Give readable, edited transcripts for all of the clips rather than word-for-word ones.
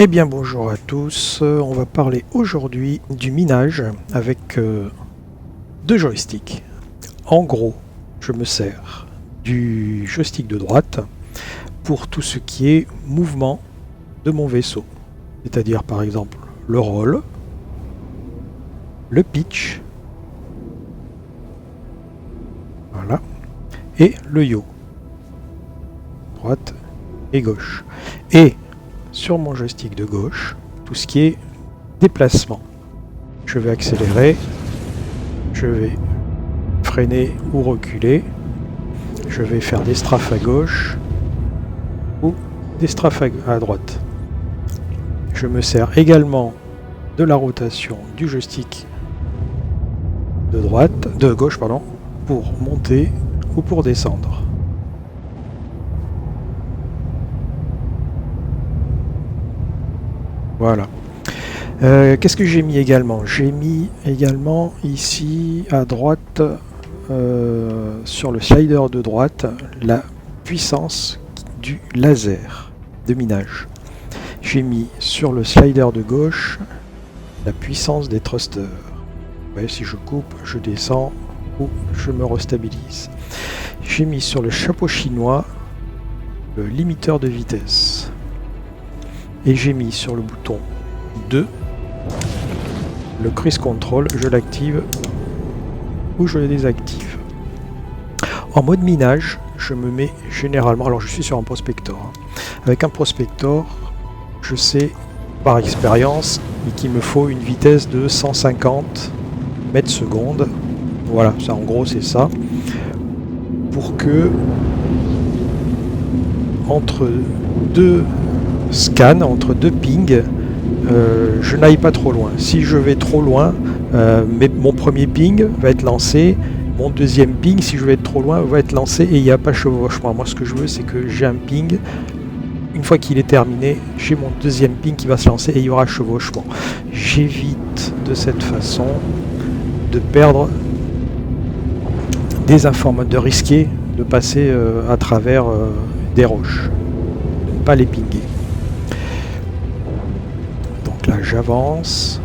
Eh bien bonjour à tous, on va parler aujourd'hui du minage avec deux joysticks. En gros, je me sers du joystick de droite pour tout ce qui est mouvement de mon vaisseau. C'est-à-dire par exemple le roll, le pitch, voilà, et le yaw, droite et gauche. Et sur mon joystick de gauche, tout ce qui est déplacement. Je vais accélérer, je vais freiner ou reculer, je vais faire des strafes à gauche ou des strafes à droite. Je me sers également de la rotation du joystick de gauche pour monter ou pour descendre. Voilà. Qu'est-ce que j'ai mis également? J'ai mis également ici à droite, sur le slider de droite, la puissance du laser de minage. J'ai mis sur le slider de gauche la puissance des thrusters. Ouais, si je coupe, je descends ou je me restabilise. J'ai mis sur le chapeau chinois le limiteur de vitesse. Et j'ai mis sur le bouton 2 le cruise control, je l'active ou je le désactive. En mode minage, je me mets généralement, alors je suis sur un prospector. Avec un prospector, je sais par expérience qu'il me faut une vitesse de 150 mètres secondes. Voilà, ça en gros c'est ça. Pour que entre deux scans, entre deux pings, je n'aille pas trop loin. Si je vais trop loin, mon premier ping va être lancé, mon deuxième ping, si je vais être trop loin, va être lancé et il n'y a pas chevauchement. Moi ce que je veux c'est que j'ai un ping, une fois qu'il est terminé, j'ai mon deuxième ping qui va se lancer et il y aura chevauchement. J'évite de cette façon de perdre des informations, de risquer de passer à travers des roches, de ne pas les pinguer. Donc là j'avance,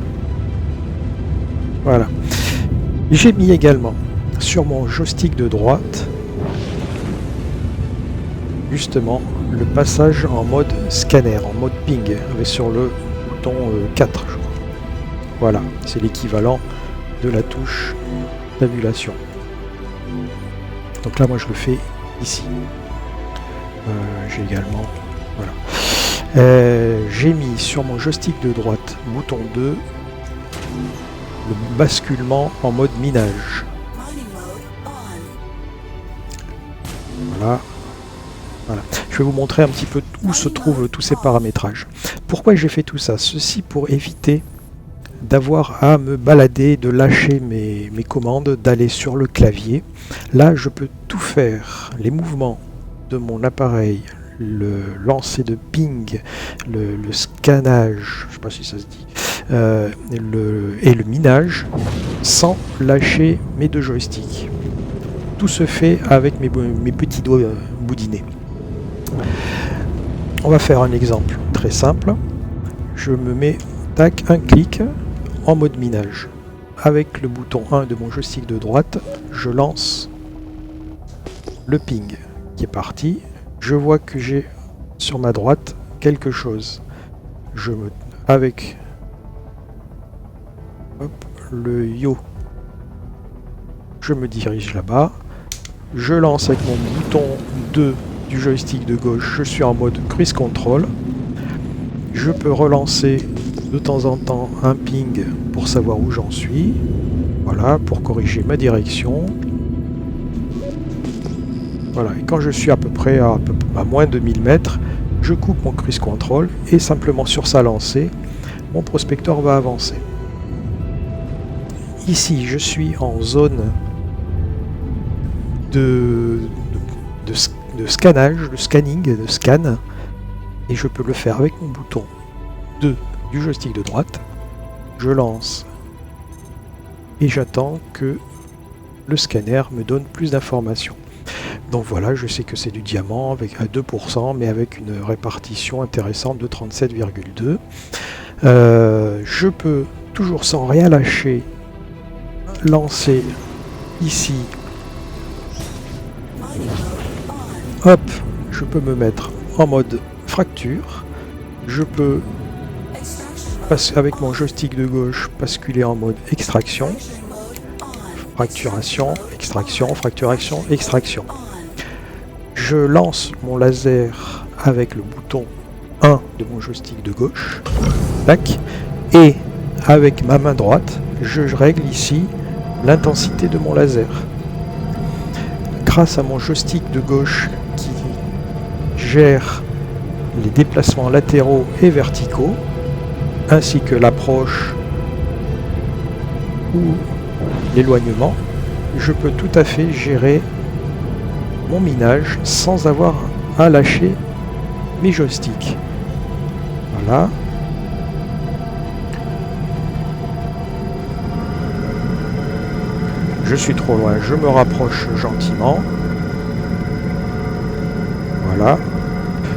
voilà. J'ai mis également sur mon joystick de droite justement le passage en mode scanner, en mode ping, sur le bouton 4 je crois. Voilà, c'est l'équivalent de la touche d'annulation. Donc là moi je le fais ici. J'ai également, voilà. J'ai mis sur mon joystick de droite, bouton 2, le basculement en mode minage. Voilà. Voilà. Je vais vous montrer un petit peu où se trouvent tous ces paramétrages. Pourquoi j'ai fait tout ça? Ceci pour éviter d'avoir à me balader, de lâcher mes commandes, d'aller sur le clavier. Là, je peux tout faire, les mouvements de mon appareil, le lancer de ping, le scannage, je ne sais pas si ça se dit, et le minage, sans lâcher mes deux joysticks. Tout se fait avec mes petits doigts boudinés. On va faire un exemple très simple. Je me mets, tac, un clic en mode minage. Avec le bouton 1 de mon joystick de droite, je lance le ping qui est parti. Je vois que j'ai sur ma droite quelque chose. Avec le yaw, je me dirige là-bas. Je lance avec mon bouton 2 du joystick de gauche, je suis en mode cruise control. Je peux relancer de temps en temps un ping pour savoir où j'en suis. Voilà, pour corriger ma direction. Voilà, et quand je suis à peu près à moins de 1000 mètres, je coupe mon cruise control et simplement sur sa lancée, mon prospecteur va avancer. Ici, je suis en zone de scannage, de scanning, de scan, et je peux le faire avec mon bouton 2 du joystick de droite. Je lance et j'attends que le scanner me donne plus d'informations. Donc voilà, je sais que c'est du diamant avec à 2%, mais avec une répartition intéressante de 37,2. Je peux toujours sans rien lâcher lancer ici. Hop, je peux me mettre en mode fracture. Je peux, avec mon joystick de gauche, basculer en mode extraction. Fracturation, extraction, fracturation, extraction. Je lance mon laser avec le bouton 1 de mon joystick de gauche. Tac. Et avec ma main droite, je règle ici l'intensité de mon laser. Grâce à mon joystick de gauche qui gère les déplacements latéraux et verticaux, ainsi que l'approche ou l'éloignement, je peux tout à fait gérer mon minage sans avoir à lâcher mes joysticks. Voilà. Je suis trop loin, je me rapproche gentiment. Voilà.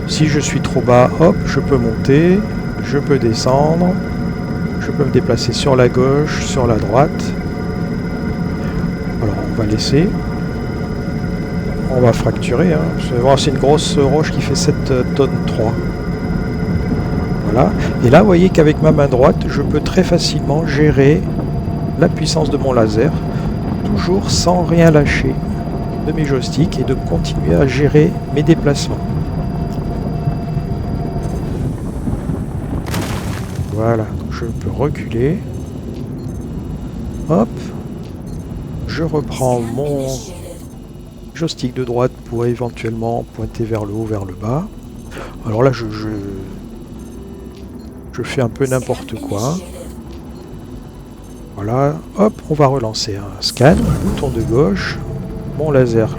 Si je suis trop bas, hop, je peux monter, je peux descendre, je peux me déplacer sur la gauche, sur la droite. Alors on va laisser. On va fracturer. Hein. C'est une grosse roche qui fait 7 tonnes 3. Voilà. Et là, vous voyez qu'avec ma main droite, je peux très facilement gérer la puissance de mon laser, toujours sans rien lâcher de mes joysticks et de continuer à gérer mes déplacements. Voilà, je peux reculer. Hop. Je reprends mon joystick de droite pour éventuellement pointer vers le haut, vers le bas. Alors là, je fais un peu n'importe quoi. Voilà, hop, on va relancer un scan, bouton de gauche, mon laser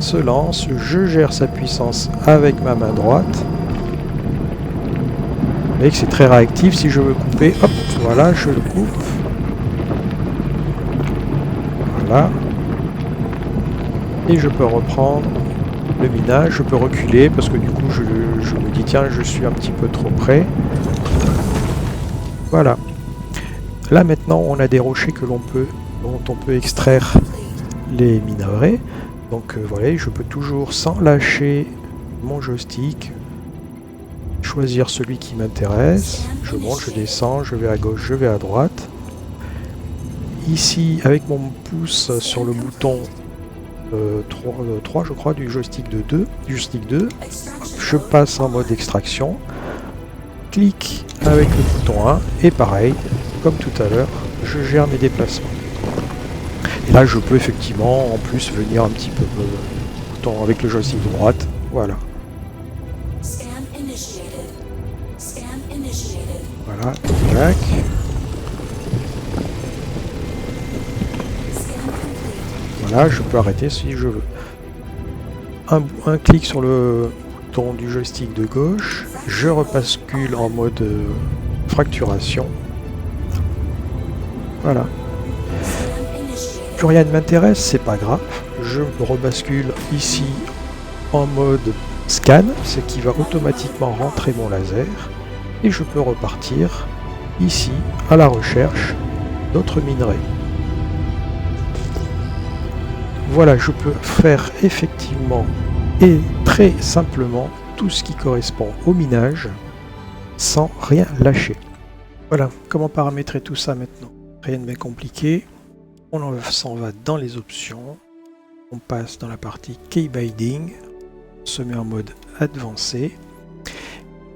se lance, je gère sa puissance avec ma main droite. Vous voyez que c'est très réactif, si je veux couper, hop, voilà, je le coupe. Voilà. Et je peux reprendre le minage, je peux reculer parce que du coup je me dis tiens, je suis un petit peu trop près. Voilà. Là maintenant on a des rochers dont on peut extraire les minerais. Donc voilà, je peux toujours sans lâcher mon joystick choisir celui qui m'intéresse. Je monte, je descends, je vais à gauche, je vais à droite. Ici avec mon pouce sur le bouton 3 je crois du joystick 2, je passe en mode extraction, clique avec le bouton 1 et pareil, comme tout à l'heure, je gère mes déplacements. Et là je peux effectivement en plus venir un petit peu bouton avec le joystick de droite, voilà. Voilà, tac. Voilà, je peux arrêter si je veux. Un clic sur le bouton du joystick de gauche, je rebascule en mode fracturation. Voilà. Plus rien ne m'intéresse, c'est pas grave. Je rebascule ici en mode scan, ce qui va automatiquement rentrer mon laser. Et je peux repartir ici à la recherche d'autres minerais. Voilà, je peux faire effectivement et très simplement tout ce qui correspond au minage sans rien lâcher. Voilà, comment paramétrer tout ça maintenant? Rien de bien compliqué. On s'en va dans les options. On passe dans la partie Key Binding. On se met en mode avancé.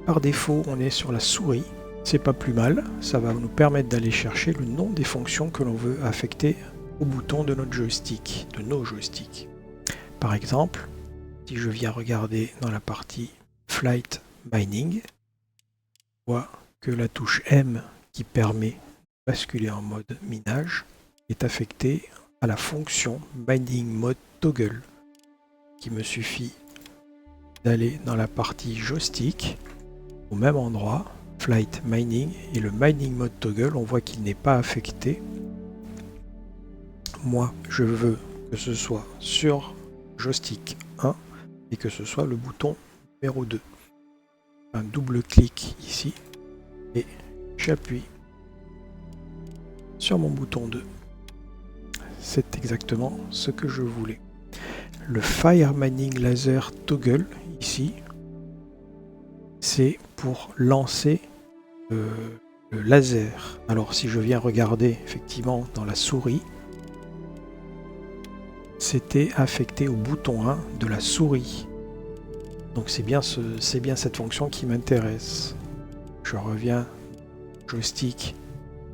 Par défaut, on est sur la souris. C'est pas plus mal. Ça va nous permettre d'aller chercher le nom des fonctions que l'on veut affecter au bouton de notre joystick, de nos joysticks. Par exemple, si je viens regarder dans la partie Flight Mining, on voit que la touche M qui permet de basculer en mode minage est affectée à la fonction Binding Mode Toggle, qui me suffit d'aller dans la partie joystick, au même endroit, Flight Mining, et le Mining Mode Toggle, on voit qu'il n'est pas affecté Moi, je veux que ce soit sur joystick 1 et que ce soit le bouton numéro 2. Un double clic ici et j'appuie sur mon bouton 2. C'est exactement ce que je voulais. Le Fire Mining Laser Toggle ici, c'est pour lancer le laser. Alors si je viens regarder effectivement dans la souris, c'était affecté au bouton 1 de la souris. Donc c'est bien cette fonction qui m'intéresse. Je reviens joystick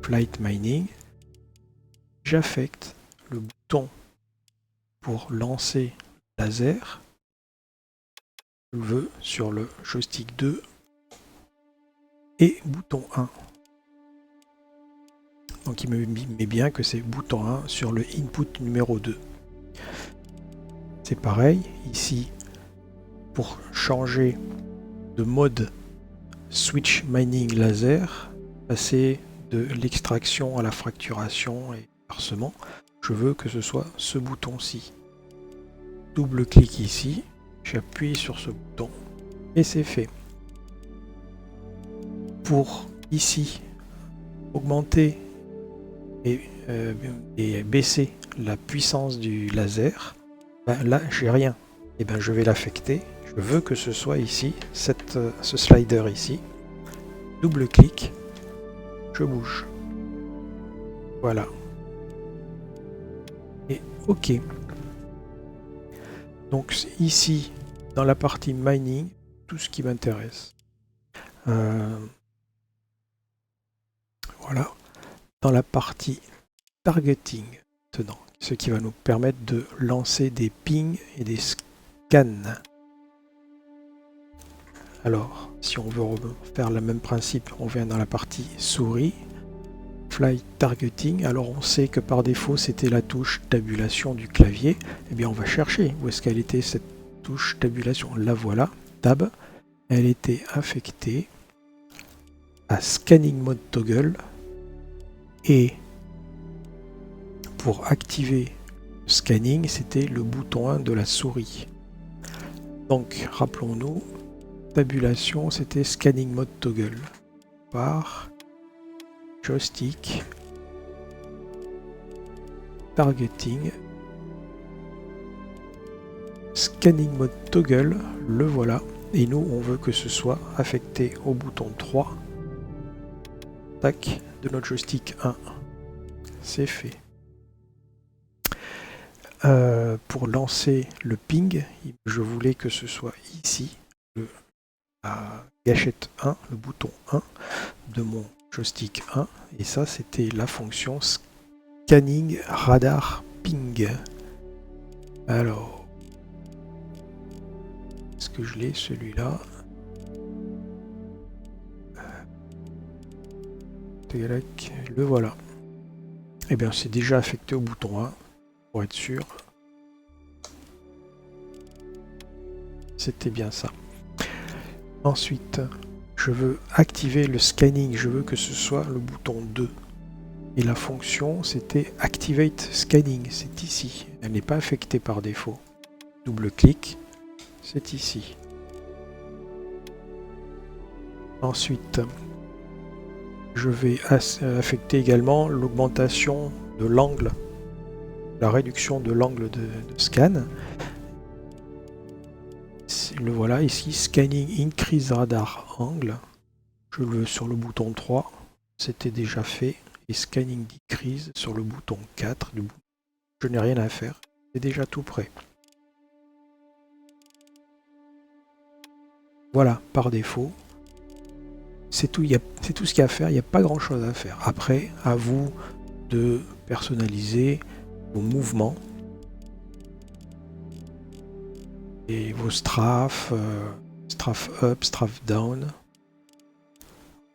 Flight Mining. J'affecte le bouton pour lancer laser. Je le veux sur le joystick 2 et bouton 1. Donc il me met bien que c'est bouton 1 sur le input numéro 2. C'est pareil ici pour changer de mode switch mining laser, passer de l'extraction à la fracturation et inversement, je veux que ce soit ce bouton-ci. Double clic ici, j'appuie sur ce bouton et c'est fait. Pour ici augmenter et baisser la puissance du laser, ben là j'ai rien. Et ben je vais l'affecter. Je veux que ce soit ici, ce slider ici. Double clic, je bouge. Voilà. Et OK. Donc ici, dans la partie mining, tout ce qui m'intéresse. Voilà. Dans la partie targeting, maintenant, ce qui va nous permettre de lancer des pings et des scans. Alors, si on veut faire le même principe, on vient dans la partie souris, Flight Targeting. Alors on sait que par défaut c'était la touche tabulation du clavier. Eh bien on va chercher où est-ce qu'elle était cette touche tabulation. La voilà, Tab. Elle était affectée à Scanning Mode Toggle. Et pour activer le scanning, c'était le bouton 1 de la souris. Donc rappelons-nous, tabulation c'était Scanning Mode Toggle. Par joystick, targeting, scanning mode toggle, le voilà. Et nous, on veut que ce soit affecté au bouton 3 tac, de notre joystick 1. C'est fait. Pour lancer le ping, je voulais que ce soit ici, la gâchette 1, le bouton 1 de mon joystick 1, et ça c'était la fonction scanning radar ping. Alors, est-ce que je l'ai celui-là? Le voilà. Et bien c'est déjà affecté au bouton 1 pour être sûr. C'était bien ça. Ensuite, je veux activer le scanning, je veux que ce soit le bouton 2. Et la fonction, c'était Activate Scanning, c'est ici. Elle n'est pas affectée par défaut. Double clic, c'est ici. Ensuite, je vais affecter également l'augmentation de l'angle, la réduction de l'angle de scan. Le voilà ici, Scanning Increase Radar Angle. Je le veux sur le bouton 3, c'était déjà fait. Et Scanning Decrease sur le bouton 4. Je n'ai rien à faire, c'est déjà tout prêt. Voilà, par défaut. C'est tout, c'est tout ce qu'il y a à faire, il n'y a pas grand chose à faire. Après, à vous de personnaliser vos mouvements et vos strafes, strafe up, strafe down,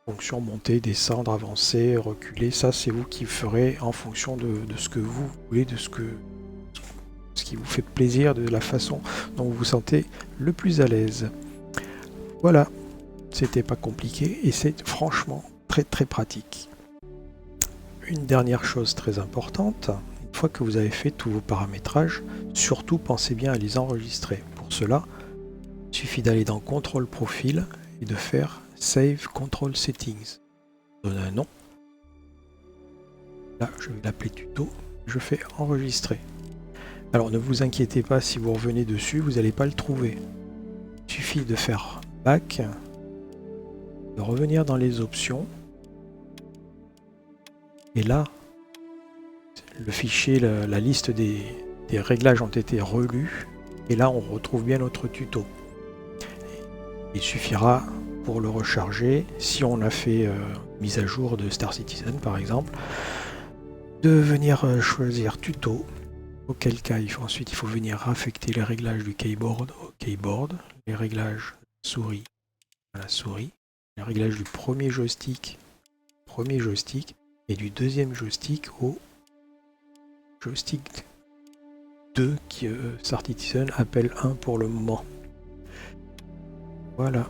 fonction monter, descendre, avancer, reculer. Ça, c'est vous qui ferez en fonction de ce que vous voulez, de ce qui vous fait plaisir, de la façon dont vous vous sentez le plus à l'aise. Voilà. C'était pas compliqué et c'est franchement très très pratique. Une dernière chose très importante, une fois que vous avez fait tous vos paramétrages, surtout pensez bien à les enregistrer. Pour cela, il suffit d'aller dans Control Profil et de faire Save Control Settings. Je donne un nom. Là, je vais l'appeler tuto. Je fais enregistrer. Alors ne vous inquiétez pas, si vous revenez dessus, vous n'allez pas le trouver. Il suffit de faire Back, de revenir dans les options. Et là, le fichier, la liste des réglages ont été relus. Et là, on retrouve bien notre tuto. Il suffira pour le recharger, si on a fait mise à jour de Star Citizen par exemple, de venir choisir tuto, auquel cas ensuite il faut venir affecter les réglages du keyboard au keyboard, les réglages souris à la souris, les réglages du premier joystick et du deuxième joystick au joystick 2 qui Star Citizen appelle 1 pour le moment. Voilà.